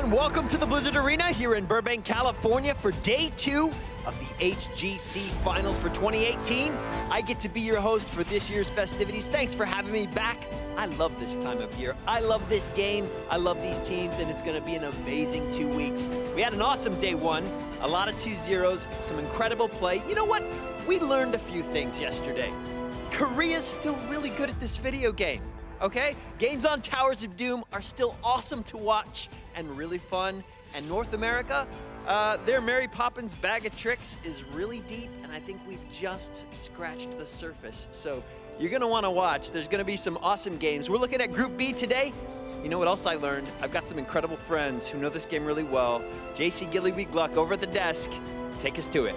everyone. Welcome to the Blizzard Arena here in Burbank, California for day 2 of the HGC Finals for 2018. I get to be your host for this year's festivities. Thanks for having me back. I love this time of year. I love this game. I love these teams, and it's going to be an amazing 2 weeks. We had an awesome day 1, a lot of 2-0s, some incredible play. You know what? We learned a few things yesterday. Korea's still really good at this video game. Okay? Games on Towers of Doom are still awesome to watch and really fun. And North America, their Mary Poppins bag of tricks is really deep, and I think we've just scratched the surface. So you're gonna wanna watch. There's gonna be some awesome games. We're looking at Group B today. You know what else I learned? I've got some incredible friends who know this game really well. JC Gillyweed Gluck over at the desk. Take us to it.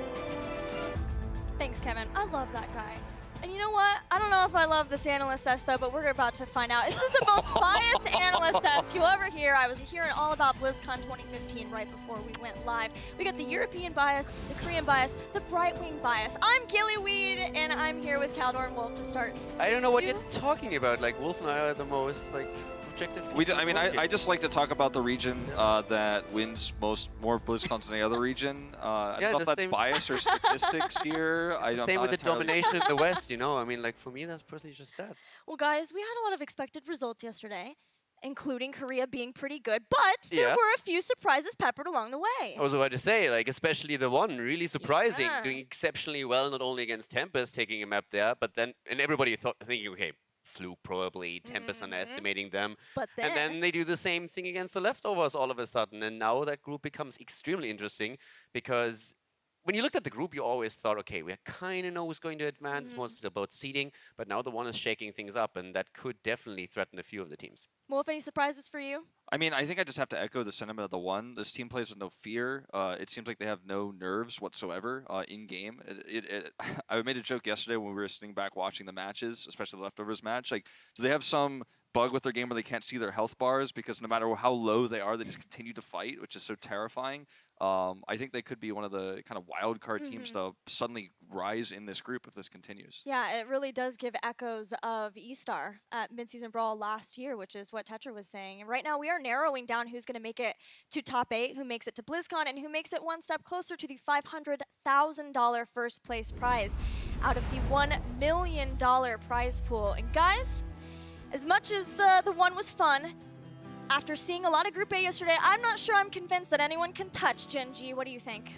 Thanks, Kevin. I love that guy. And you know what? I don't know if I love this analyst test, though, but we're about to find out. Is this the most biased analyst test you'll ever hear? I was hearing all about BlizzCon 2015 right before we went live. We got the European bias, the Korean bias, the Brightwing bias. I'm Gillyweed, and I'm here with Caldor and Wolf to start. I don't know what you're talking about. Like, Wolf and I are the most, like, objective people. I just like to talk about the region that wins more BlizzCons than any other region. I don't know if that's bias or statistics here. Same with the domination in the West, you know? I mean, like, for me, that's personally just stats. Well, guys, we had a lot of expected results yesterday, including Korea being pretty good, but there were a few surprises peppered along the way. I was about to say, like, especially the one, really surprising, doing exceptionally well, not only against Tempest, taking a map there, but then, and everybody thinking, okay, Fluke probably, Tempest underestimating them. But and then they do the same thing against the leftovers all of a sudden. And now that group becomes extremely interesting because when you looked at the group, you always thought, okay, we kind of know who's going to advance, mostly about seeding. But now the one is shaking things up, and that could definitely threaten a few of the teams. Wolf, any surprises for you? I mean, I think I just have to echo the sentiment of the one. This team plays with no fear. It seems like they have no nerves whatsoever in game. I made a joke yesterday when we were sitting back watching the matches, especially the leftovers match. Like, do they have some bug with their game where they can't see their health bars because no matter how low they are, they just continue to fight, which is so terrifying. I think they could be one of the kind of wild card teams to suddenly rise in this group if this continues. Yeah, it really does give echoes of E-Star at Midseason Brawl last year, which is what Tetra was saying. And right now we are narrowing down who's going to make it to top 8, who makes it to BlizzCon, and who makes it one step closer to the $500,000 first place prize out of the $1 million prize pool. And guys, as much as the one was fun, after seeing a lot of Group A yesterday, I'm not sure I'm convinced that anyone can touch Gen G. What do you think?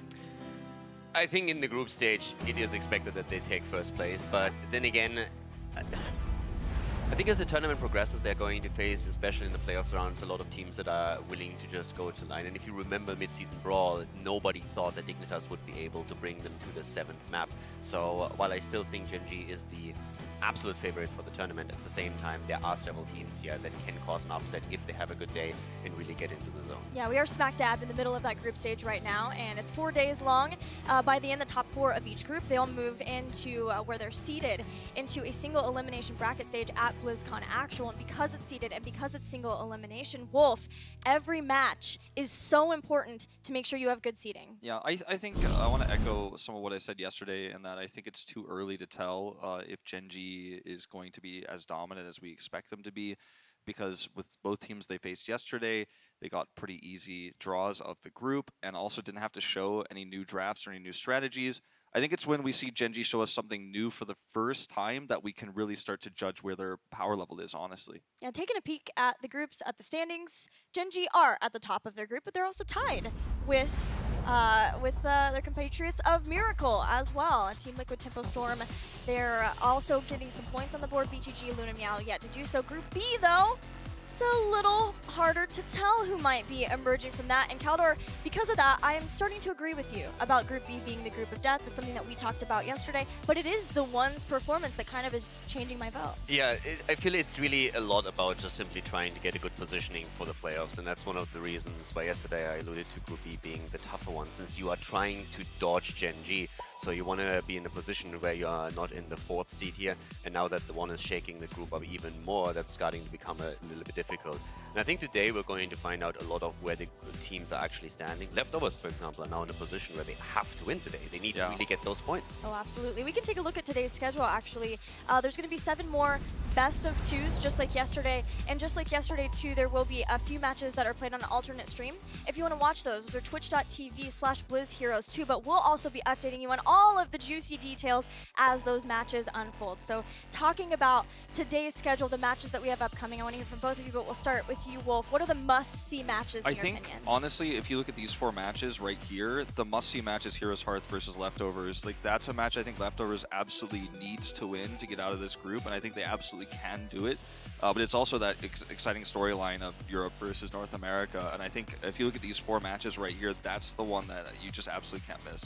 I think in the group stage, it is expected that they take first place. But then again, I think as the tournament progresses, they're going to face, especially in the playoffs rounds, a lot of teams that are willing to just go to line. And if you remember Mid-Season Brawl, nobody thought that Dignitas would be able to bring them to the 7th map. So while I still think Gen G is the absolute favorite for the tournament, at the same time, there are several teams here that can cause an upset if they have a good day and really get into the zone. Yeah, we are smack dab in the middle of that group stage right now, and it's 4 days long. By the end, the top 4 of each group, they'll move into where they're seeded into a single elimination bracket stage at BlizzCon Actual. And because it's seeded and because it's single elimination, Wolf, every match is so important to make sure you have good seeding. Yeah, I think I want to echo some of what I said yesterday, in that I think it's too early to tell if Gen G is going to be as dominant as we expect them to be, because with both teams they faced yesterday, they got pretty easy draws of the group and also didn't have to show any new drafts or any new strategies. I think it's when we see Gen G show us something new for the first time that we can really start to judge where their power level is, honestly. Yeah, taking a peek at the groups, at the standings, Gen G are at the top of their group, but they're also tied with their compatriots of Miracle as well. Team Liquid Tempo Storm, they're also getting some points on the board. BTG, Luna Meow yet to do so. Group B, though, it's a little harder to tell who might be emerging from that. And Caldor, because of that, I am starting to agree with you about Group B being the group of death. That's something that we talked about yesterday, but it is the one's performance that kind of is changing my vote. Yeah, I feel it's really a lot about just simply trying to get a good positioning for the playoffs, and that's one of the reasons why yesterday I alluded to Group B being the tougher one, since you are trying to dodge Gen G. So you want to be in a position where you are not in the 4th seed here, and now that the one is shaking the group up even more, that's starting to become a little bit difficult. And I think today we're going to find out a lot of where the teams are actually standing. Leftovers, for example, are now in a position where they have to win today. They need to really get those points. Oh, absolutely. We can take a look at today's schedule, actually. There's going to be 7 more best of twos, just like yesterday. And just like yesterday, too, there will be a few matches that are played on an alternate stream. If you want to watch those are twitch.tv/BlizzHeroes2. But we'll also be updating you on all of the juicy details as those matches unfold. So talking about today's schedule, the matches that we have upcoming, I want to hear from both of you, but we'll start with you, Wolf. What are the must-see matches in your opinion? Honestly, if you look at these 4 matches right here, the must-see match is Heroes Hearth versus Leftovers. Like, that's a match I think Leftovers absolutely needs to win to get out of this group, and I think they absolutely can do it. But it's also that exciting storyline of Europe versus North America, and I think if you look at these 4 matches right here, that's the one that you just absolutely can't miss.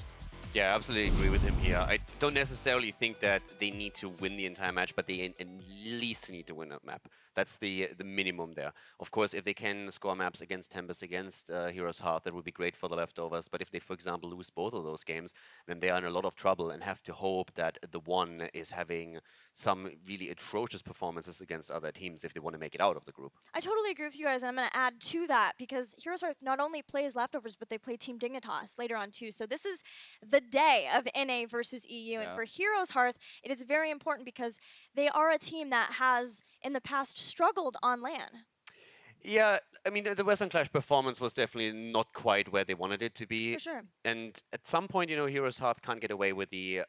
Yeah, I absolutely agree with him here. I don't necessarily think that they need to win the entire match, but they at least need to win a map. That's the minimum there. Of course, if they can score maps against Tempest, against Heroes Hearth, that would be great for the Leftovers. But if they, for example, lose both of those games, then they are in a lot of trouble and have to hope that the one is having some really atrocious performances against other teams if they want to make it out of the group. I totally agree with you guys, and I'm going to add to that because Heroes Hearth not only plays Leftovers, but they play Team Dignitas later on too. So this is the day of NA versus EU, and for Heroes Hearth, it is very important because they are a team that has, in the past, struggled on LAN. Yeah, I mean, the Western Clash performance was definitely not quite where they wanted it to be. For sure. And at some point, you know, Heroes Hearth can't get away with the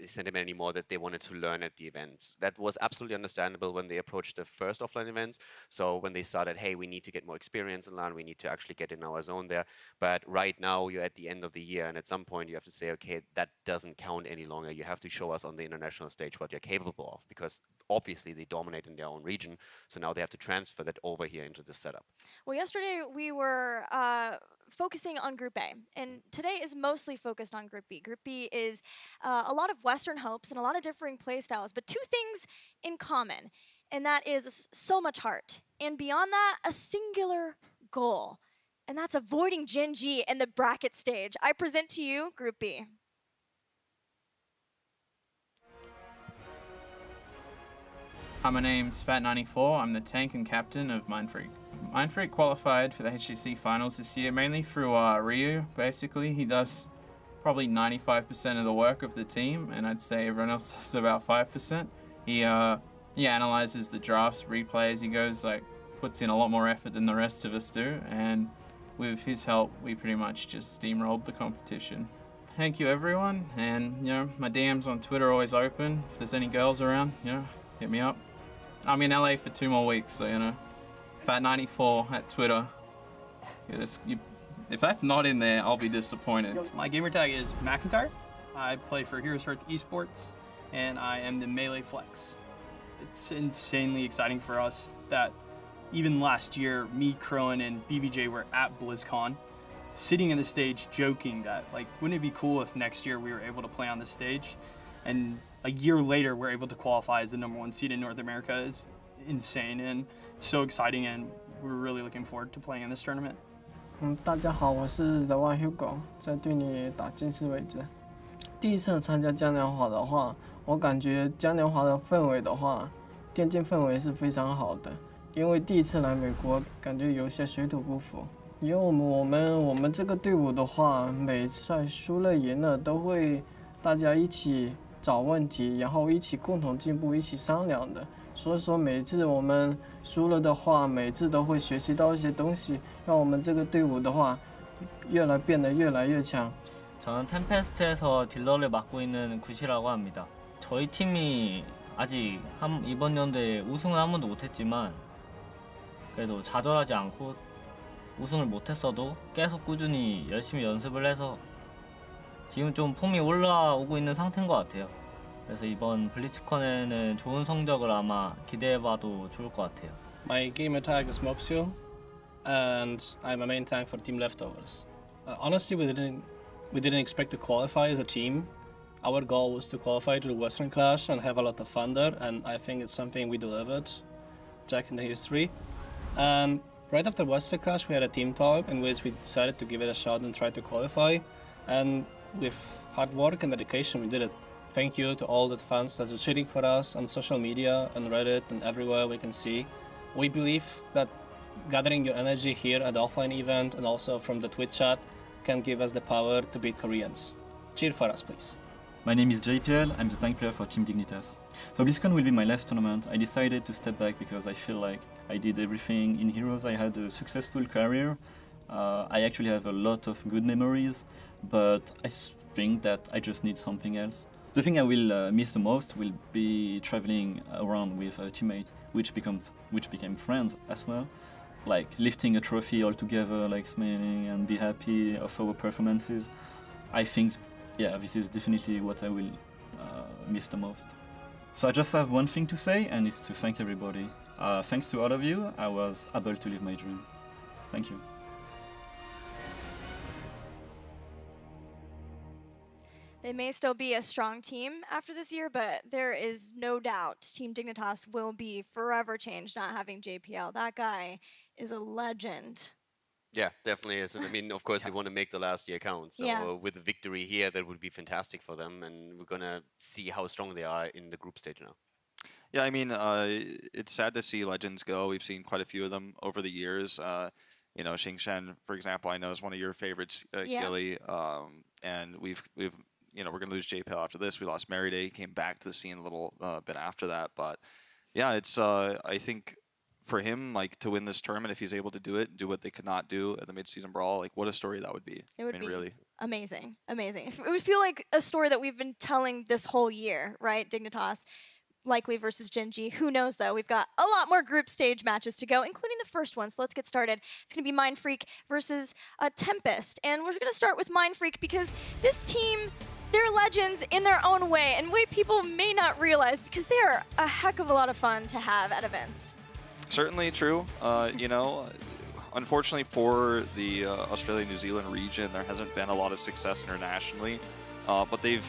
sentiment anymore that they wanted to learn at the events. That was absolutely understandable when they approached the first offline events. So when they started, hey, we need to get more experience in LAN, we need to actually get in our zone there. But right now, you're at the end of the year, and at some point, you have to say, okay, that doesn't count any longer. You have to show us on the international stage what you're capable of, because obviously they dominate in their own region. So now they have to transfer that over here into the setup. Well, yesterday we were focusing on Group A, and today is mostly focused on Group B. Group B is a lot of Western hopes and a lot of differing play styles, but 2 things in common, and that is so much heart, and beyond that, a singular goal, and that's avoiding Gen G in the bracket stage. I present to you Group B. Hi, my name's Fat94. I'm the tank and captain of Mindfreak. Mindfreak qualified for the HGC Finals this year, mainly through Ryu, basically. He does probably 95% of the work of the team, and I'd say everyone else does about 5%. He analyzes the drafts, replays, he goes, puts in a lot more effort than the rest of us do, and with his help, we pretty much just steamrolled the competition. Thank you, everyone, and, you know, my DMs on Twitter are always open. If there's any girls around, you know, hit me up. I'm in LA for 2 more weeks, so, you know, Fat94 at Twitter. If that's not in there, I'll be disappointed. My gamertag is McIntyre. I play for Heroes Hearth Esports, and I am the melee flex. It's insanely exciting for us that even last year, me, Crone, and BBJ were at BlizzCon, sitting on the stage joking that, wouldn't it be cool if next year we were able to play on this stage? And a year later, we're able to qualify as the #1 seed in North America. Is insane, and it's so exciting, and we're really looking forward to playing in this tournament. 大家好，我是 The One Hugo， 在对你打金丝位置。第一次参加嘉年华的话，我感觉嘉年华的氛围的话，电竞氛围是非常好的。因为第一次来美国，感觉有些水土不服。因为我们这个队伍的话，每赛输了赢了都会大家一起找问题，然后一起共同进步，一起商量的。所以说每次我们输了的话，每次都会学习到一些东西，让我们这个队伍的话变得越来越强。 저는 템페스트에서 딜러를 맡고 있는 구시라고 합니다. 저희 팀이 아직 이번 연도에 우승은 한 번도 못했지만 그래도 좌절하지 않고 우승을 못했어도 계속 꾸준히 열심히 연습을 해서 지금 좀 폼이 올라오고 있는 상태인 것 같아요. 그래서 이번 블리츠컨에는 좋은 성적을 아마 기대해봐도 좋을 것 같아요. My gamer tag is Mopsio, and I'm a main tank for Team Leftovers. Honestly, we didn't expect to qualify as a team. Our goal was to qualify to the Western Clash and have a lot of fun there, and I think it's something we delivered back in the history. Right after Western Clash, we had a team talk in which we decided to give it a shot and try to qualify. And with hard work and dedication, we did it. Thank you to all the fans that are cheering for us on social media and Reddit and everywhere we can see. We believe that gathering your energy here at the offline event and also from the Twitch chat can give us the power to beat Koreans. Cheer for us, please. My name is JPL, I'm the tank player for Team Dignitas. So BlizzCon will be my last tournament. I decided to step back because I feel like I did everything in Heroes. I had a successful career. I actually have a lot of good memories, but I think that I just need something else. The thing I will miss the most will be traveling around with a teammate, which became friends as well. Like lifting a trophy all together, like smiling and be happy of our performances. I think, yeah, this is definitely what I will miss the most. So I just have one thing to say, and it's to thank everybody. Thanks to all of you, I was able to live my dream. Thank you. They may still be a strong team after this year, but there is no doubt Team Dignitas will be forever changed not having JPL. That guy is a legend. Yeah, definitely is. And I mean, of course, they want to make the last year count. So Yeah. with a victory here, that would be fantastic for them. And we're going to see how strong they are in the group stage now. Yeah, I mean, it's sad to see legends go. We've seen quite a few of them over the years. You know, Xingshen, for example, I know is one of your favorites, Yeah. Gilly. And we've you know, we're gonna lose JPL after this. We lost Mary Day, came back to the scene a little bit after that. But yeah, it's I think for him, like, to win this tournament, if he's able to do it, do what they could not do at the mid-season brawl, like, what a story that would be. It would I be mean, really amazing, amazing. It would feel like a story that we've been telling this whole year, right? Dignitas, likely versus Gen.G. Who knows, though? We've got a lot more group stage matches to go, including the first one. So let's get started. It's going to be Mindfreak versus Tempest. And we're going to start with Mindfreak because this team, they're legends in their own way, and way people may not realize because they are a heck of a lot of fun to have at events. certainly true. You know, unfortunately for the Australia-New Zealand region, there hasn't been a lot of success internationally, but they've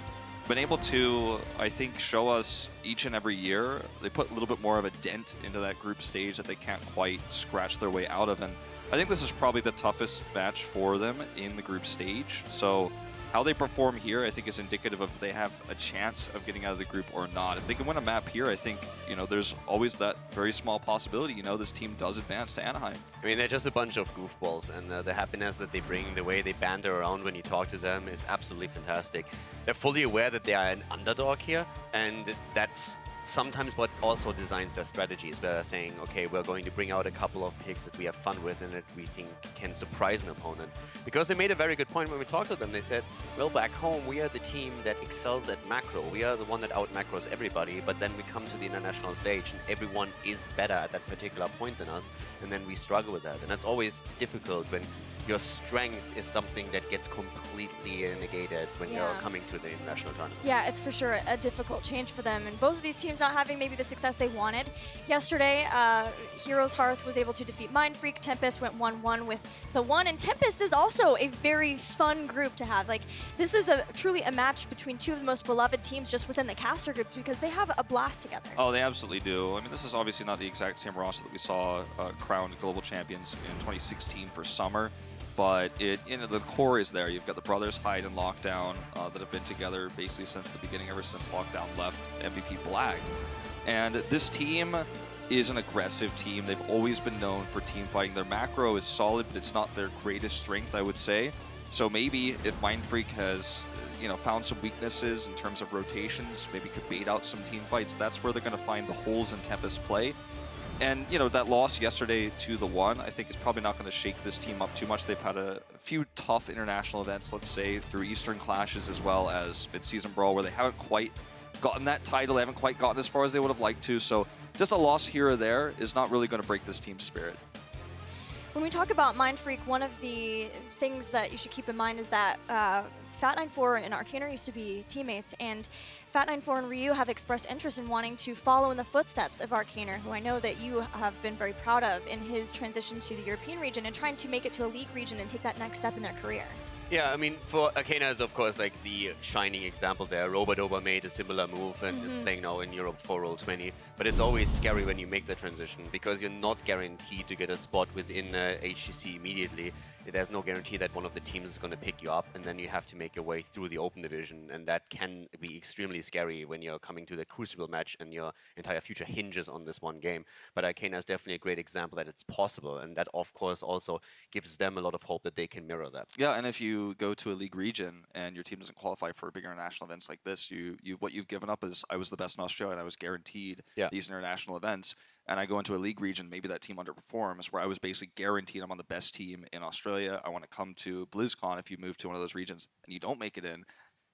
been able to, I think, show us each and every year. They put a little bit more of a dent into that group stage that they can't quite scratch their way out of, and I think this is probably the toughest match for them in the group stage. So how they perform here, I think, is indicative of if they have a chance of getting out of the group or not. If they can win a map here, I think, you know, there's always that very small possibility, you know, this team does advance to Anaheim. I mean, they're just a bunch of goofballs, and the happiness that they bring, the way they banter around when you talk to them is absolutely fantastic. They're fully aware that they are an underdog here, and that's sometimes what also designs their strategies. They're saying, okay, we're going to bring out a couple of picks that we have fun with and that we think can surprise an opponent. Because they made a very good point when we talked to them. They said, well, back home, we are the team that excels at macro. We are the one that out-macros everybody, but then we come to the international stage and everyone is better at that particular point than us, and then we struggle with that. And that's always difficult when your strength is something that gets completely negated when you're coming to the international tournament. Yeah, it's for sure a difficult change for them, and both of these teams not having maybe the success they wanted. Yesterday, Heroes Hearth was able to defeat Mindfreak. Tempest went 1-1 with the 1, and Tempest is also a very fun group to have. Like, this is truly a match between two of the most beloved teams just within the caster group because they have a blast together. Oh, they absolutely do. I mean, this is obviously not the exact same roster that we saw crowned global champions in 2016 for summer. But you know, the core is there. You've got the brothers Hyde and Lockdown that have been together basically since the beginning, ever since Lockdown left MVP Black. And this team is an aggressive team. They've always been known for team fighting. Their macro is solid, but it's not their greatest strength, I would say. So maybe if Mindfreak has, you know, found some weaknesses in terms of rotations, maybe could bait out some team fights, that's where they're going to find the holes in Tempest play. And, you know, that loss yesterday to the 1, I think is probably not going to shake this team up too much. They've had a few tough international events, let's say, through Eastern clashes as well as mid-season brawl, where they haven't quite gotten that title. They haven't quite gotten as far as they would have liked to. So just a loss here or there is not really going to break this team's spirit. When we talk about Mindfreak, one of the things that you should keep in mind is that Fat94 and Arcaner used to be teammates, and Fat94 and Ryu have expressed interest in wanting to follow in the footsteps of Arcaner, who I know that you have been very proud of in his transition to the European region and trying to make it to a league region and take that next step in their career. Yeah, I mean, for Arcana is, of course, like the shining example there. Robodoba made a similar move and is playing now in Europe for Roll20. But it's always scary when you make the transition because you're not guaranteed to get a spot within HGC immediately. There's no guarantee that one of the teams is going to pick you up, and then you have to make your way through the open division, and that can be extremely scary when you're coming to the Crucible match and your entire future hinges on this one game. But Arcana is definitely a great example that it's possible, and that, of course, also gives them a lot of hope that they can mirror that. Yeah, and if you you go to a league region and your team doesn't qualify for big international events like this, what you've given up is I was the best in Australia and I was guaranteed these international events. And I go into a league region, maybe that team underperforms, where I was basically guaranteed I'm on the best team in Australia. I want to come to BlizzCon. If you move to one of those regions and you don't make it in,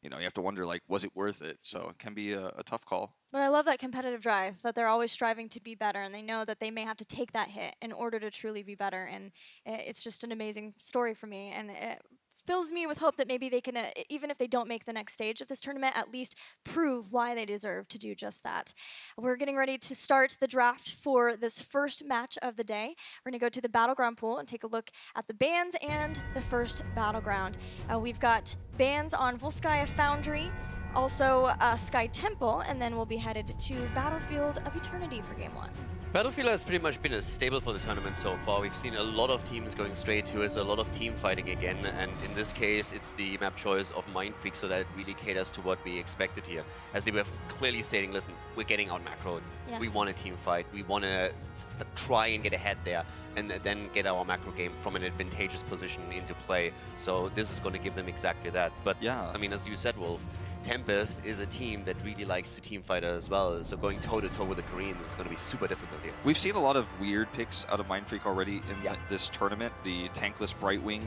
you have to wonder, like, was it worth it? So it can be a tough call. But I love that competitive drive, that they're always striving to be better, and they know that they may have to take that hit in order to truly be better. And it's just an amazing story for me. And it fills me with hope that maybe they can, even if they don't make the next stage of this tournament, at least prove why they deserve to do just that. We're getting ready to start the draft for this first match of the day. We're going to go to the Battleground pool and take a look at the bans and the first Battleground. We've got bans on Volskaya Foundry, also Sky Temple, and then we'll be headed to Battlefield of Eternity for Game 1. Battlefield has pretty much been a staple for the tournament so far. We've seen a lot of teams going straight to it, a lot of team fighting again, and in this case it's the map choice of Mindfreak, so that it really caters to what we expected here. As they were clearly stating, listen, we're getting out macroed. Yes. We want a team fight. We want to try and get ahead there and then get our macro game from an advantageous position into play. So this is going to give them exactly that. But yeah, I mean, as you said, Wolf, Tempest is a team that really likes to team fight as well, so going toe-to-toe with the Koreans is going to be super difficult here. We've seen a lot of weird picks out of Mindfreak already in this tournament. The tankless Brightwing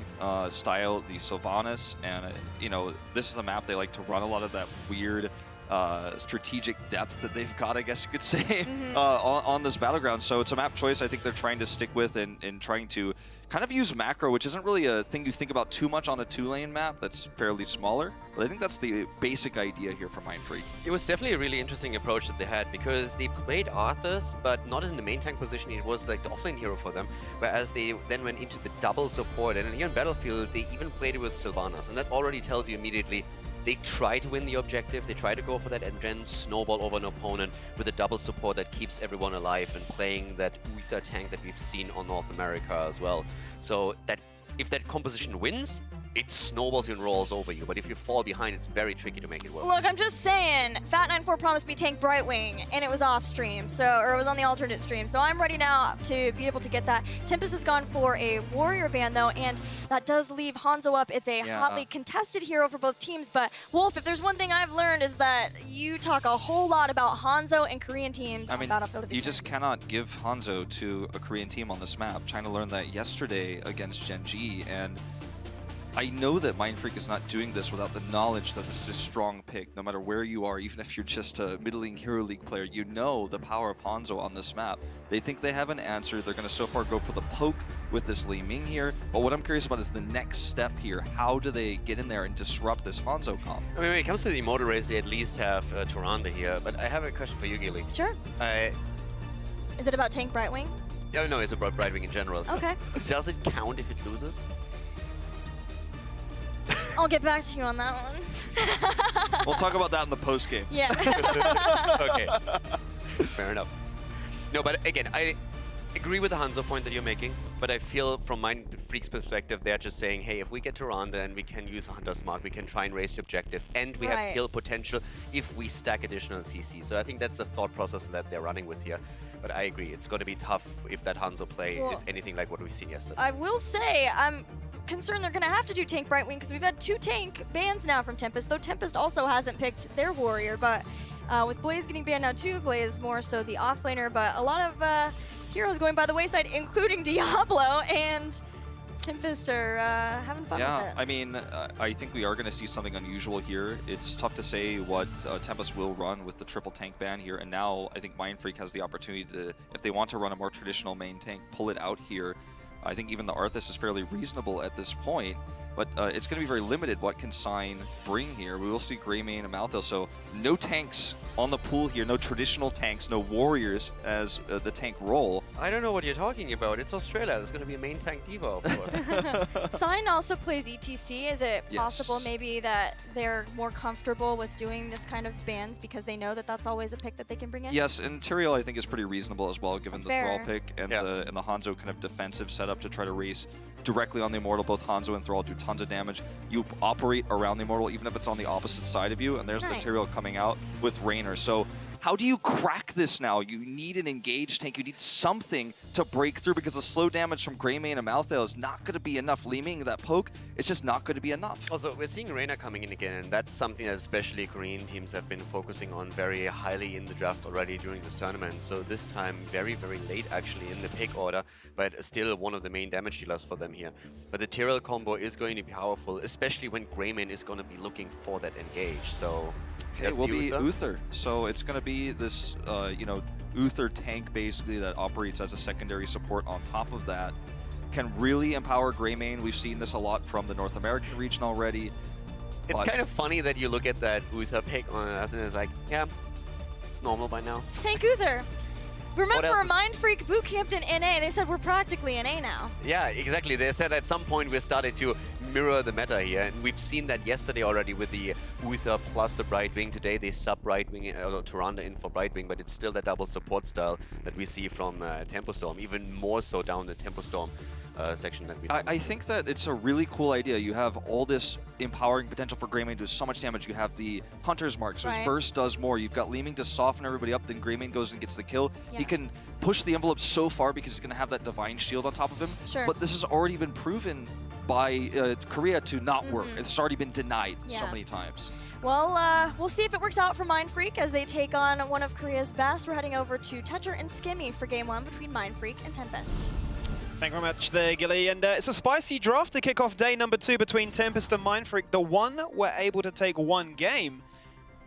style, the Sylvanas, and this is a map they like to run a lot of that weird strategic depth that they've got, I guess you could say, on this Battleground. So it's a map choice I think they're trying to stick with and trying to kind of use macro, which isn't really a thing you think about too much on a 2-lane map that's fairly smaller. But I think that's the basic idea here for Mindfreak. It was definitely a really interesting approach that they had, because they played Arthas, but not in the main tank position. It was like the offlane hero for them, whereas they then went into the double support. And here in Battlefield, they even played it with Sylvanas, and that already tells you immediately they try to win the objective, they try to go for that and then snowball over an opponent with a double support that keeps everyone alive and playing that Uther tank that we've seen on North America as well. So that if that composition wins, it snowballs you and rolls over you. But if you fall behind, it's very tricky to make it work. Look, I'm just saying, Fat94 promised me tank Brightwing, and it was off stream, or it was on the alternate stream. So I'm ready now to be able to get that. Tempest has gone for a warrior ban though, and that does leave Hanzo up. It's a hotly contested hero for both teams. But Wolf, if there's one thing I've learned is that you talk a whole lot about Hanzo and Korean teams. I mean, you just cannot give Hanzo to a Korean team on this map. China learned that yesterday against Gen G, and I know that Mindfreak is not doing this without the knowledge that this is a strong pick. No matter where you are, even if you're just a middling Hero League player, you know the power of Hanzo on this map. They think they have an answer. They're going to so far go for the poke with this Li Ming here. But what I'm curious about is the next step here. How do they get in there and disrupt this Hanzo comp? I mean, when it comes to the motor race, they at least have Tyrande here. But I have a question for you, Gilly. Sure. Is it about tank Brightwing? No, it's about Brightwing in general. Okay. Does it count if it loses? I'll get back to you on that one. We'll talk about that in the post game. Yeah. Okay. Fair enough. No, but again, I agree with the Hanzo point that you're making, but I feel from Mindfreak's perspective, they're just saying, hey, if we get Tyrande and we can use Hunter's Mark, we can try and raise the objective, and we have kill potential if we stack additional CC. So I think that's the thought process that they're running with here. But I agree, it's going to be tough if that Hanzo play is anything like what we've seen yesterday. I will say, I'm concerned they're going to have to do tank Brightwing, because we've had 2 tank bans now from Tempest, though Tempest also hasn't picked their warrior. But with Blaze getting banned now too, Blaze more so the offlaner, but a lot of heroes going by the wayside, including Diablo, and Tempest are having fun with it. I mean, I think we are going to see something unusual here. It's tough to say what Tempest will run with the triple tank ban here, and now I think Mindfreak has the opportunity to, if they want to run a more traditional main tank, pull it out here. I think even the Arthas is fairly reasonable at this point, but it's going to be very limited what can Sign bring here. We will see Greymane and Malthus, so no tanks on the pool here, no traditional tanks, no warriors as the tank role. I don't know what you're talking about. It's Australia. There's going to be a main tank diva, of course. Sign also plays ETC. Is it possible maybe that they're more comfortable with doing this kind of bans because they know that that's always a pick that they can bring in? Yes, and Tyrael I think is pretty reasonable as well, given the Thrall pick and the Hanzo kind of defensive setup to try to race directly on the Immortal. Both Hanzo and Thrall do tons of damage. You operate around the Immortal even if it's on the opposite side of you, and there's the Tyrael coming out with Raynor. So how do you crack this now? You need an engaged tank. You need something to break through because the slow damage from Greymane and Malthael is not going to be enough. Liming that poke, it's just not going to be enough. Also, we're seeing Reyna coming in again, and that's something that especially Korean teams have been focusing on very highly in the draft already during this tournament. So this time, very, very late actually in the pick order, but still one of the main damage dealers for them here. But the Tyrell combo is going to be powerful, especially when Greymane is going to be looking for that engage. So it will be Uther. So it's going to be this, you know, Uther tank basically that operates as a secondary support on top of that. Can really empower Greymane. We've seen this a lot from the North American region already. It's kind of funny that you look at that Uther pick on us and it's like, yeah, it's normal by now. Tank Uther. Remember, Mindfreak bootcamped in NA. They said we're practically in A now. Yeah, exactly. They said at some point we started to mirror the meta here, and we've seen that yesterday already with the Uther plus the Brightwing. Today they sub Brightwing, Tyrande in for Brightwing, but it's still that double support style that we see from Tempo Storm, even more so down the Tempo Storm section that we I think that it's a really cool idea. You have all this empowering potential for Greymane to do so much damage. You have the Hunter's Mark, so his burst does more. You've got Liming to soften everybody up, then Greymane goes and gets the kill. Yeah. He can push the envelope so far because he's going to have that Divine Shield on top of him. Sure. But this has already been proven by Korea to not work. It's already been denied so many times. Well, we'll see if it works out for Mindfreak as they take on one of Korea's best. We're heading over to Tetra and Skimmy for Game 1 between Mindfreak and Tempest. Thank you very much there, Gilly. And it's a spicy draft to kick off day number 2 between Tempest and Mindfreak. The One were able to take one game,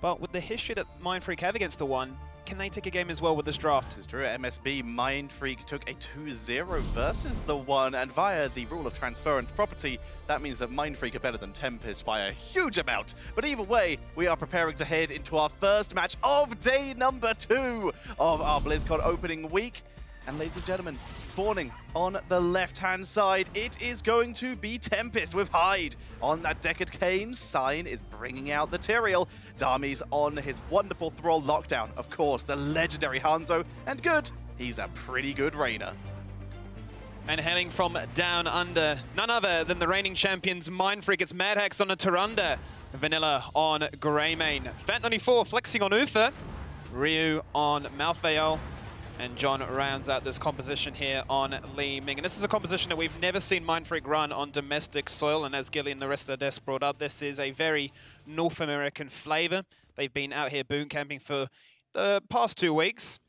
but with the history that Mindfreak have against the One, can they take a game as well with this draft? It's true. MSB, Mindfreak took a 2-0 versus the One, and via the rule of transference property, that means that Mindfreak are better than Tempest by a huge amount. But either way, we are preparing to head into our first match of day number 2 of our BlizzCon opening week. And ladies and gentlemen, spawning on the left-hand side, it is going to be Tempest with Hyde on that Deckard Cain. Sign is bringing out the Tyrael. Dami's on his wonderful Thrall lockdown. Of course, the legendary Hanzo. And good, he's a pretty good Reyna. And hailing from down under, none other than the reigning champions Mindfreak. It's Madhax on a Tyrande, Vanilla on Greymane, Fat94 flexing on Uther, Ryu on Malthael, and John rounds out this composition here on Liming. And this is a composition that we've never seen Mindfreak run on domestic soil. And as Gilly and the rest of the desk brought up, this is a very North American flavor. They've been out here boot camping for the past 2 weeks.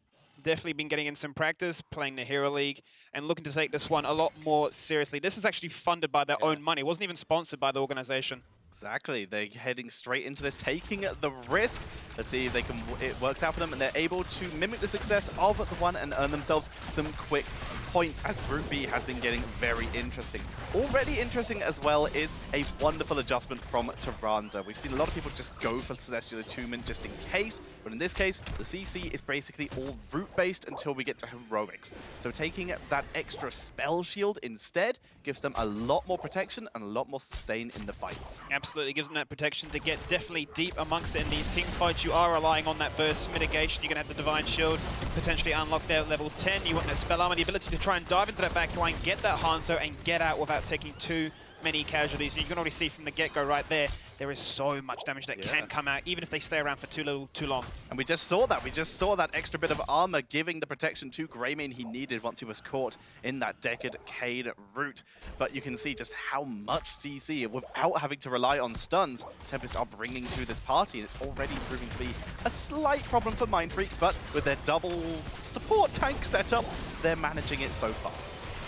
Definitely been getting in some practice, playing the Hero League, and looking to take this one a lot more seriously. This is actually funded by their own money. It wasn't even sponsored by the organization. Exactly, they're heading straight into this, taking the risk. Let's see if they can. It works out for them, and they're able to mimic the success of the One and earn themselves some quick points, as Group B has been getting very interesting. Already interesting as well is a wonderful adjustment from Tyrande. We've seen a lot of people just go for Celestial Attunement just in case, but in this case, the CC is basically all root-based until we get to Heroics. So taking that extra spell shield instead gives them a lot more protection and a lot more sustain in the fights. Absolutely, gives them that protection to get definitely deep amongst it in the team fights. You are relying on that burst mitigation. You're going to have the Divine Shield potentially unlocked there at level 10. You want that Spell Armor, the ability to try and dive into that back line, get that Hanzo, and get out without taking too many casualties. And you can already see from the get-go right there, there is so much damage that can come out, even if they stay around for too long. And we just saw that. We just saw that extra bit of armor giving the protection to Greymane he needed once he was caught in that Deckard Cain route. But you can see just how much CC, without having to rely on stuns, Tempest are bringing to this party. And it's already proving to be a slight problem for Mindfreak, but with their double support tank setup, they're managing it so far.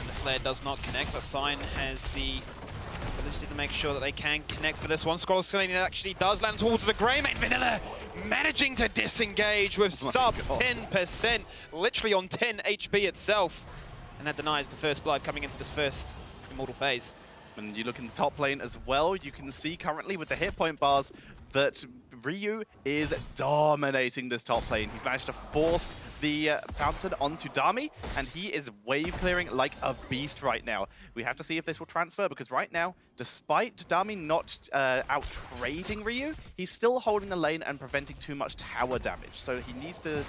And the flare does not connect, but Sign has the ability to make sure that they can connect for this one. Scroll Scaling actually does land towards the Greymane. Vanilla managing to disengage with sub 10%, literally on 10 HP itself. And that denies the first blood coming into this first Immortal phase. And you look in the top lane as well, you can see currently with the hit point bars that Ryu is dominating this top lane. He's managed to force the fountain onto Dami, and he is wave clearing like a beast right now. We have to see if this will transfer, because right now, despite Dami not out-trading Ryu, he's still holding the lane and preventing too much tower damage. So he needs to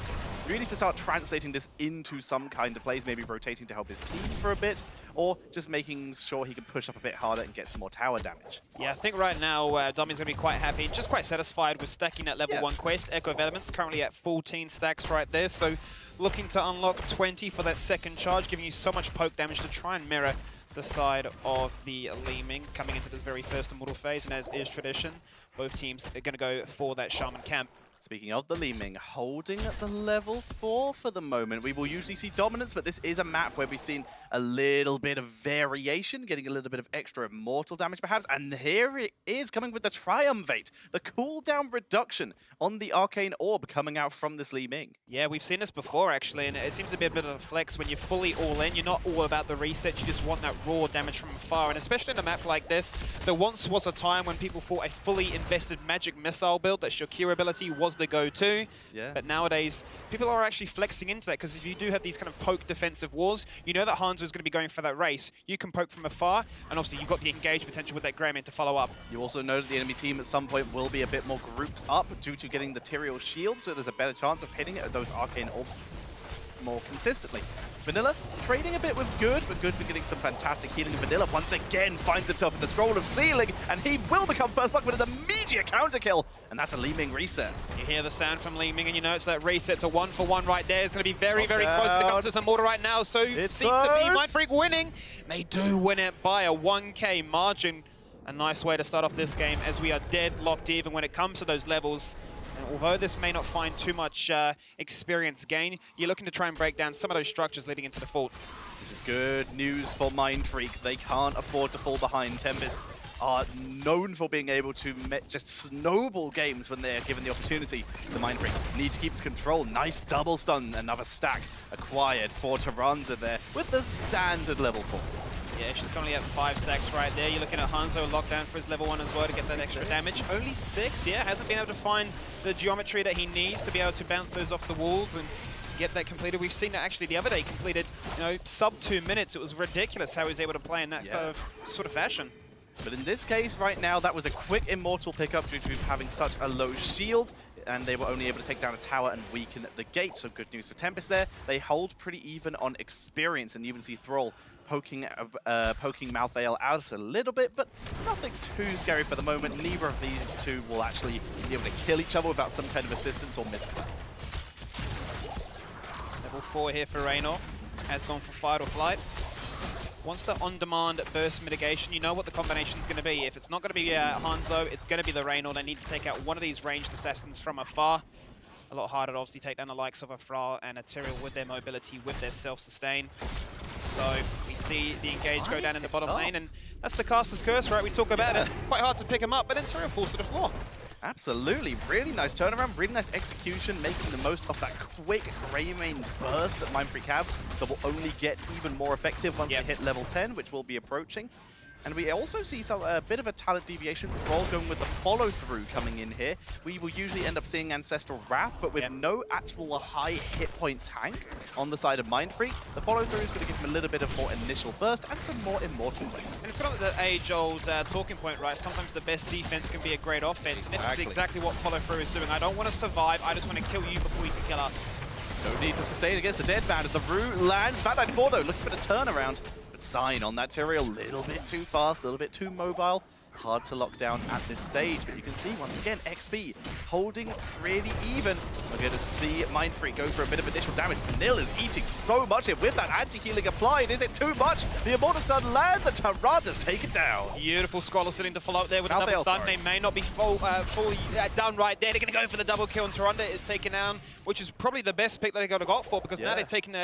really to start translating this into some kind of plays, maybe rotating to help his team for a bit, or just making sure he can push up a bit harder and get some more tower damage. Yeah, I think right now Dami's going to be quite happy, just quite satisfied with stacking that level 1 quest. Echo of Elements currently at 14 stacks right there, so looking to unlock 20 for that second charge, giving you so much poke damage to try and mirror the side of the Li Ming coming into this very first Immortal phase, and as is tradition, both teams are going to go for that Shaman camp. Speaking of the Li Ming, holding at the level 4 for the moment. We will usually see dominance, but this is a map where we've seen a little bit of variation, getting a little bit of extra immortal damage perhaps, and here it is coming with the Triumvirate, the cooldown reduction on the Arcane Orb coming out from this Li Ming. Yeah, we've seen this before actually, and it seems to be a bit of a flex when you're fully all in. You're not all about the reset, you just want that raw damage from afar, and especially in a map like this, there once was a time when people thought a fully invested magic missile build, that Shakira ability was the go-to, but nowadays people are actually flexing into that, because if you do have these kind of poke defensive wars, you know that Hanzo is going to be going for that race. You can poke from afar, and obviously you've got the engage potential with that Greymane to follow up. You also know that the enemy team at some point will be a bit more grouped up due to getting the Tyrael shield, so there's a better chance of hitting it at those Arcane Orbs more consistently. Vanilla trading a bit with Good, but Good for getting some fantastic healing. Vanilla once again finds himself in the Scroll of Sealing, and he will become first blood with an immediate counter kill, and that's a Li Ming reset. You hear the sound from Li Ming, and you know it's that reset to 1-for-1 right there. It's going to be very, very close when it comes to some mortar right now, so it seems to be Mindfreak winning. They do win it by a 1k margin. A nice way to start off this game, as we are dead locked even when it comes to those levels. And although this may not find too much experience gain, you're looking to try and break down some of those structures leading into the fort. This is good news for Mindfreak. They can't afford to fall behind. Tempest are known for being able to just snowball games when they're given the opportunity. The Mindfreak need to keep its control. Nice double stun, another stack acquired for Tyrande there with the standard level 4. Yeah, she's currently at 5 stacks right there. You're looking at Hanzo locked down for his level 1 as well to get that extra damage. Only 6, yeah, hasn't been able to find the geometry that he needs to be able to bounce those off the walls and get that completed. We've seen that actually the other day completed, you know, sub 2 minutes. It was ridiculous how he was able to play in that sort of fashion. But in this case right now, that was a quick immortal pickup due to having such a low shield, and they were only able to take down a tower and weaken the gate. So good news for Tempest there. They hold pretty even on experience, and you even see Thrall poking Malthael out a little bit, but nothing too scary for the moment. Neither of these two will actually be able to kill each other without some kind of assistance or misclick. Level 4 here for Raynor. Has gone for fight or flight. Wants the on-demand burst mitigation. You know what the combination is going to be. If it's not going to be Hanzo, it's going to be the Raynor. They need to take out one of these ranged assassins from afar. A lot harder to obviously take down the likes of a Thrall and a Tyrael with their mobility, with their self-sustain. So we see the engage go down in the bottom lane, and that's the caster's curse, right? We talk about it. Quite hard to pick him up, but then Tyrael falls to the floor. Absolutely. Really nice turnaround, really nice execution, making the most of that quick Greymane burst that Mindfreak have that will only get even more effective once they hit level 10, which will be approaching. And we also see a bit of a talent deviation. Thrall going with the follow-through coming in here. We will usually end up seeing Ancestral Wrath, but with no actual high hit point tank on the side of Mindfreak, the follow-through is going to give him a little bit of more initial burst and some more immortal waves. And it's kind of the age-old talking point, right? Sometimes the best defense can be a great offense, and this is exactly what follow-through is doing. I don't want to survive, I just want to kill you before you can kill us. No need to sustain against the dead man as the root lands. Fat 94 though, looking for the turnaround. Sign on that Tyrael, a little bit too fast, a little bit too mobile. Hard to lock down at this stage, but you can see once again XP holding pretty even. We're going to see Mindfreak go for a bit of initial damage. Vanilla is eating so much here with that anti-healing applied. Is it too much? The Immortal Stun lands and Tyrande's taken down. Beautiful Scholar sitting to follow up there with a double stun. They may not be fully done right there. They're going to go for the double kill, and Tyrande is taken down, which is probably the best pick that they got to go for, because now they've taken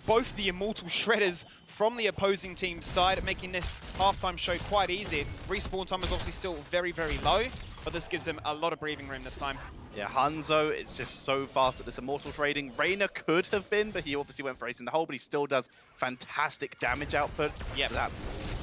both the Immortal Shredders from the opposing team's side, making this halftime show quite easy. Respawn time is obviously still very, very low, but this gives them a lot of breathing room this time. Yeah, Hanzo is just so fast at this immortal trading. Raynor could have been, but he obviously went for ace in the hole, but he still does fantastic damage output. Yeah. That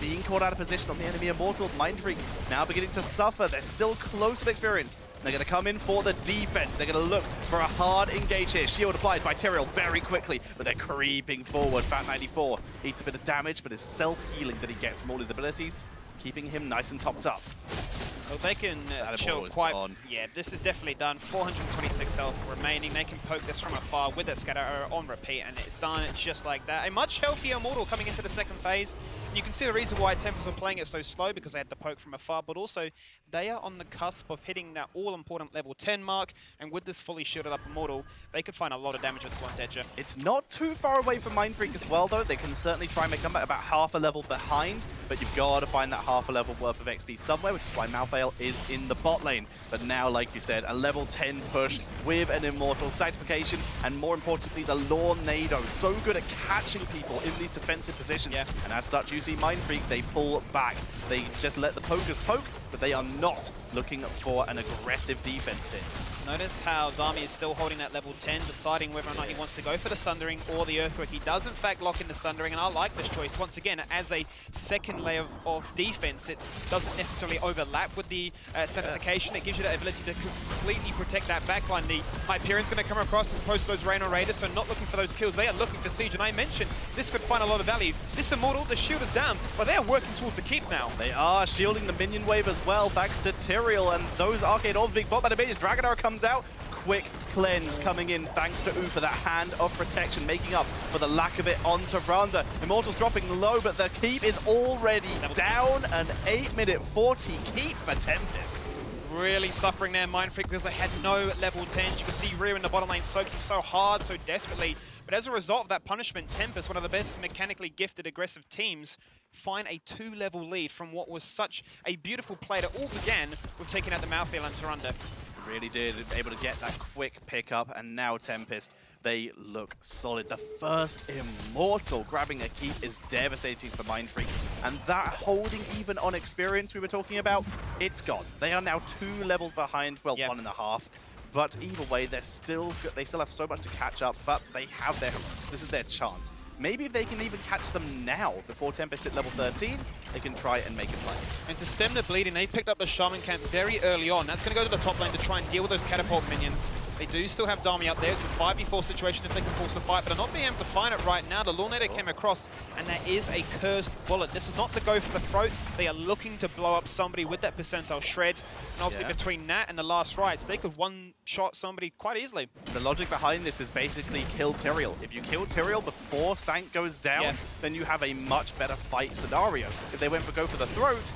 being caught out of position on the enemy Immortal. Mindfreak now beginning to suffer. They're still close of experience. They're going to come in for the defense. They're going to look for a hard engage here. Shield applied by Tyrael very quickly, but they're creeping forward. Fat94 eats a bit of damage, but his self-healing that he gets from all his abilities, keeping him nice and topped up. Well, they can chill quite... Yeah, this is definitely done. 426 health remaining. They can poke this from afar with that scatter arrow on repeat, and it's done just like that. A much healthier Immortal coming into the second phase. And you can see the reason why Tempest were playing it so slow, because they had the poke from afar, but also they are on the cusp of hitting that all-important level 10 mark, and with this fully shielded up Immortal, they could find a lot of damage with this one, Tetcher. It's not too far away from Mindfreak as well, though. They can certainly try and make a comeback about half a level behind, but you've got to find that half a level worth of XP somewhere, which is why Malthael is in the bot lane. But now, like you said, a level 10 push with an Immortal Sanctification, and more importantly, the Lornado. So good at catching people in these defensive positions. Yeah. And as such, you see Mindfreak, they pull back. They just let the pokers poke, but they are not looking for an aggressive defense here. Notice how Dami is still holding that level 10, deciding whether or not he wants to go for the Sundering or the Earthquake. He does, in fact, lock in the Sundering, and I like this choice. Once again, as a second layer of defense, it doesn't necessarily overlap with the Sanctification. It gives you that ability to completely protect that backline. The Hyperion's going to come across as opposed to those Rain on Raiders, so not looking for those kills. They are looking for Siege, and I mentioned this could find a lot of value. This Immortal, the shield is down, but they are working towards the keep now. They are shielding the minion wave as well, thanks to Tyrael, and those Arcade Orbs being bought by the base. Dragon Arrow comes out. Quick cleanse coming in thanks to Ufa, that hand of protection, making up for the lack of it on Tyrande. Immortal's dropping low, but the keep is already down. An 8-minute 40 keep for Tempest. Really suffering there, Mindfreak, because they had no level 10s. You can see Ryu in the bottom lane soaking so hard, so desperately. But as a result of that punishment, Tempest, one of the best mechanically gifted aggressive teams, find a 2-level lead from what was such a beautiful play that all began with taking out the Malthael and Tyrande. Really did, able to get that quick pickup, and now Tempest, they look solid. The first Immortal grabbing a keep is devastating for Mindfreak, and that holding even on experience we were talking about, it's gone. They are now 2 levels behind, well, 1.5. But either way, they still have so much to catch up, but they have this is their chance. Maybe if they can even catch them now, before Tempest hit level 13, they can try and make a play. And to stem the bleeding, they picked up the Shaman Camp very early on. That's going to go to the top lane to try and deal with those catapult minions. They do still have Dami up there. It's a 5v4 situation if they can force a fight, but they're not being able to find it right now. The Lornado came across, and that is a cursed bullet. This is not to go for the throat. They are looking to blow up somebody with that percentile shred. And obviously between that and the last rites, they could one-shot somebody quite easily. The logic behind this is basically kill Tyrael. If you kill Tyrael before Sank goes down, then you have a much better fight scenario. If they went for go for the throat,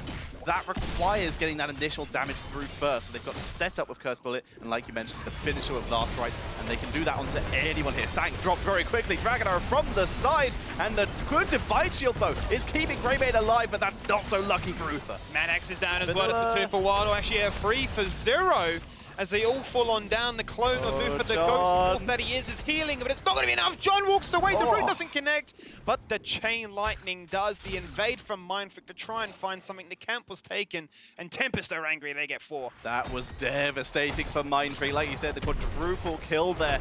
that requires getting that initial damage through first. So they've got the setup with Curse Bullet, and like you mentioned, the finisher with Last Rite, and they can do that onto anyone here. Sank dropped very quickly. Dragon Arrow from the side, and the good Divine Shield, though, is keeping Greymane alive, but that's not so lucky for Uther. Madax is down as well as the 2 for Wild, or actually a 3 for 0. As they all fall on down, the clone of Ufa, the ghost that he is healing, but it's not going to be enough. John walks away, the root doesn't connect, but the Chain Lightning does. The invade from Mindfreak to try and find something. The camp was taken, and Tempest are angry, they get 4. That was devastating for Mindfreak. Like you said, the quadruple kill there.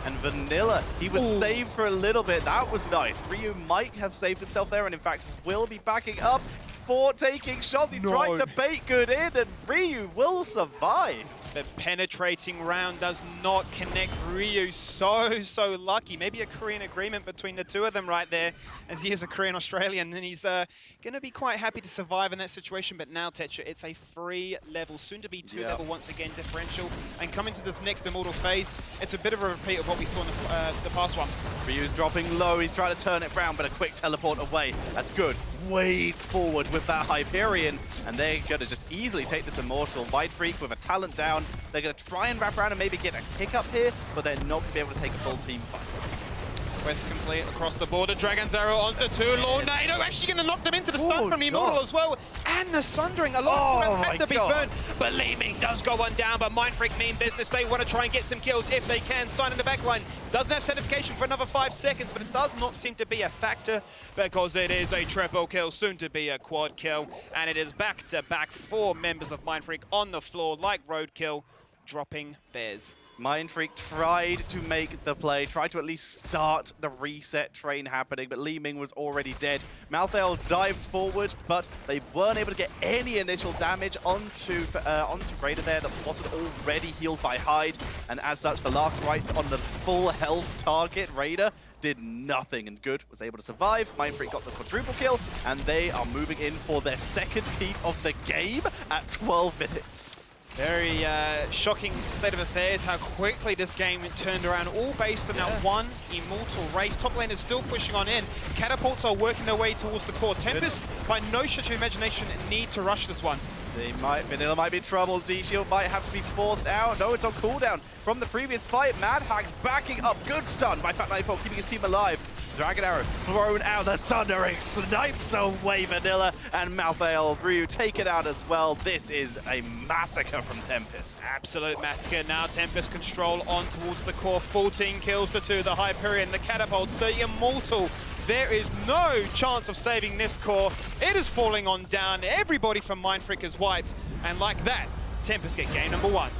And Vanilla, he was saved for a little bit. That was nice. Ryu might have saved himself there, and in fact, will be backing up for taking shots. He's trying to bait good in, and Ryu will survive. The penetrating round does not connect Ryu. So lucky. Maybe a Korean agreement between the two of them right there, as he is a Korean Australian, and he's going to be quite happy to survive in that situation. But now, Tetcher, it's a 3-level, soon to be 2-level once again differential. And coming to this next Immortal phase, it's a bit of a repeat of what we saw in the past one. Ryu's dropping low. He's trying to turn it round, but a quick teleport away. That's good. Wades forward with that Hyperion, and they're going to just easily take this Immortal. Mindfreak with a talent down. They're going to try and wrap around and maybe get a pickup here, but they're not going to be able to take a full team fight. Quest complete across the border. Dragon's Arrow onto 2. Lornado actually going to knock them into the stun from the Immortal as well. And the Sundering. A lot of them had to be burned. But Li Ming does go one down, but Mindfreak mean business. They want to try and get some kills if they can. Sign in the backline. Doesn't have certification for another 5 seconds, but it does not seem to be a factor because it is a triple kill, soon to be a quad kill. And it is back-to-back 4 members of Mindfreak on the floor like Roadkill. dropping Bears. Mindfreak tried to make the play, tried to at least start the reset train happening, but Li Ming was already dead. Malthael dived forward, but they weren't able to get any initial damage onto Raider there that wasn't already healed by Hyde, and as such, the last rights on the full health target, Raider, did nothing, and Good was able to survive. Mindfreak got the quadruple kill, and they are moving in for their second heat of the game at 12 minutes. Very shocking state of affairs, how quickly this game turned around, all based on that one immortal race. Top lane is still pushing on in. Catapults are working their way towards the core. Tempest, by no stretch of imagination, need to rush this one. Vanilla might be in trouble. D-Shield might have to be forced out. No, it's on cooldown from the previous fight. Mad Hag's backing up. Good stun by Fat94, keeping his team alive. Dragon Arrow thrown out. The Sundering snipes away Vanilla, and Malthael Ryu taken out as well. This is a massacre from Tempest. Absolute massacre. Now Tempest control on towards the core. 14 kills to 2. The Hyperion, the Catapults, the Immortal. There is no chance of saving this core. It is falling on down. Everybody from Mindfreak is wiped. And like that, Tempest get game number 1.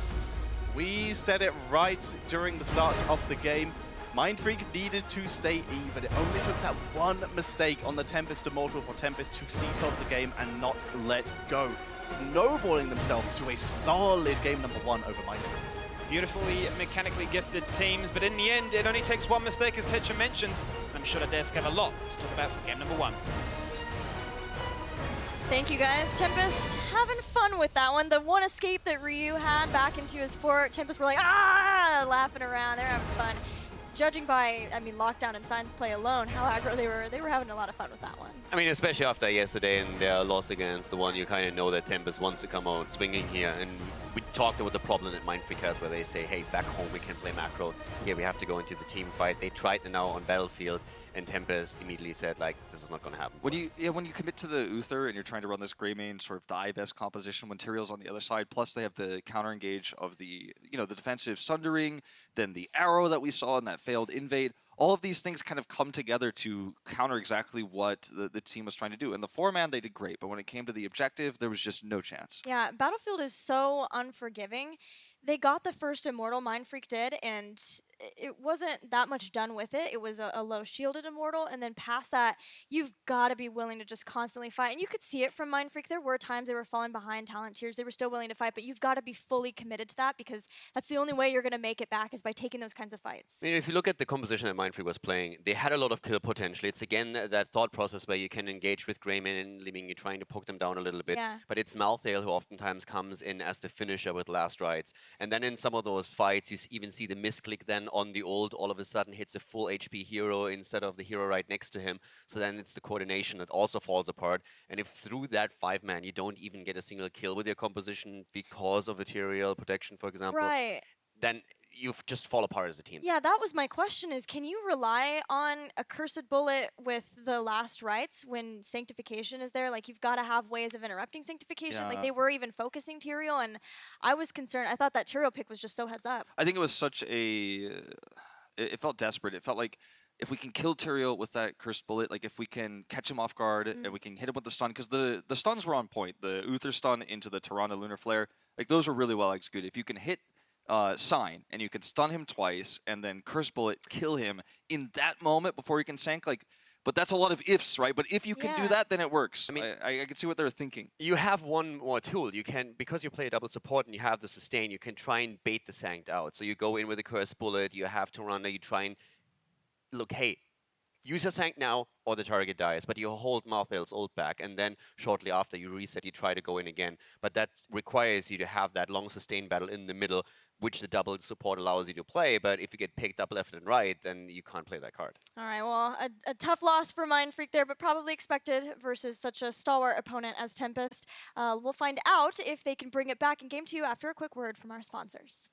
We said it right during the start of the game. Mindfreak needed to stay even. It only took that one mistake on the Tempest Immortal for Tempest to seize on the game and not let go, snowballing themselves to a solid game number 1 over Mindfreak. Beautifully mechanically gifted teams, but in the end, it only takes one mistake, as Tetra mentions. I'm sure that there's have a lot to talk about for game number 1. Thank you guys. Tempest having fun with that one. The one escape that Ryu had back into his fort, Tempest were like, ah, laughing around. They're having fun. Judging by, I mean, Lockdown and Signs play alone, how aggro they were having a lot of fun with that one. I mean, especially after yesterday and their loss against the one, you kind of know that Tempest wants to come out swinging here. And we talked about the problem that Mindfreak has, where they say, hey, back home we can play macro. Here we have to go into the team fight. They tried it now on Battlefield, and Tempest immediately said, like, this is not going to happen. When you commit to the Uther and you're trying to run this gray main sort of dive-esque composition when Tyrael's on the other side, plus they have the counter engage of the the defensive Sundering, then the arrow that we saw in that failed invade. All of these things kind of come together to counter exactly what the team was trying to do. And the 4-man, they did great, but when it came to the objective, there was just no chance. Yeah, Battlefield is so unforgiving. They got the first Immortal, Mindfreak did, and it wasn't that much done with it. It was a low shielded Immortal, and then past that, you've got to be willing to just constantly fight. And you could see it from Mindfreak. There were times they were falling behind talent tiers. They were still willing to fight, but you've got to be fully committed to that, because that's the only way you're going to make it back is by taking those kinds of fights. I mean, if you look at the composition that Mindfreak was playing, they had a lot of kill potential. It's again that thought process where you can engage with Greyman and Liming, you're trying to poke them down a little bit. Yeah. But it's Malthael who oftentimes comes in as the finisher with last rights. And then in some of those fights, you even see the misclick then on the ult all of a sudden hits a full HP hero instead of the hero right next to him. So then it's the coordination that also falls apart. And if through that 5-man you don't even get a single kill with your composition because of material protection, for example, Right. then you just fall apart as a team. Yeah, that was my question is, can you rely on a cursed bullet with the last rights when Sanctification is there? Like, you've got to have ways of interrupting Sanctification. Yeah. Like, they were even focusing Tyrael, and I was concerned. I thought that Tyrael pick was just so heads up. I think it was such a... It felt desperate. It felt like if we can kill Tyrael with that cursed bullet, like if we can catch him off guard and we can hit him with the stun, because the stuns were on point. The Uther stun into the Tyrande Lunar Flare, like those were really well executed. If you can hit Sign and you can stun him twice and then cursed bullet kill him in that moment before he can sank, like, but that's a lot of ifs, right? But if you can do that, then it works. I mean, I can see what they're thinking. You have one more tool. You can, because you play a double support and you have the sustain, you can try and bait the Sanct out. So you go in with a cursed bullet, you have Tyrande, you try and look, hey, use your Sanct now or the target dies, but you hold Malthael's ult back, and then shortly after you reset, you try to go in again. But that requires you to have that long sustain battle in the middle, which the double support allows you to play. But if you get picked up left and right, then you can't play that card. All right, well, a tough loss for Mindfreak there, but probably expected versus such a stalwart opponent as Tempest. We'll find out if they can bring it back in Game 2 after a quick word from our sponsors.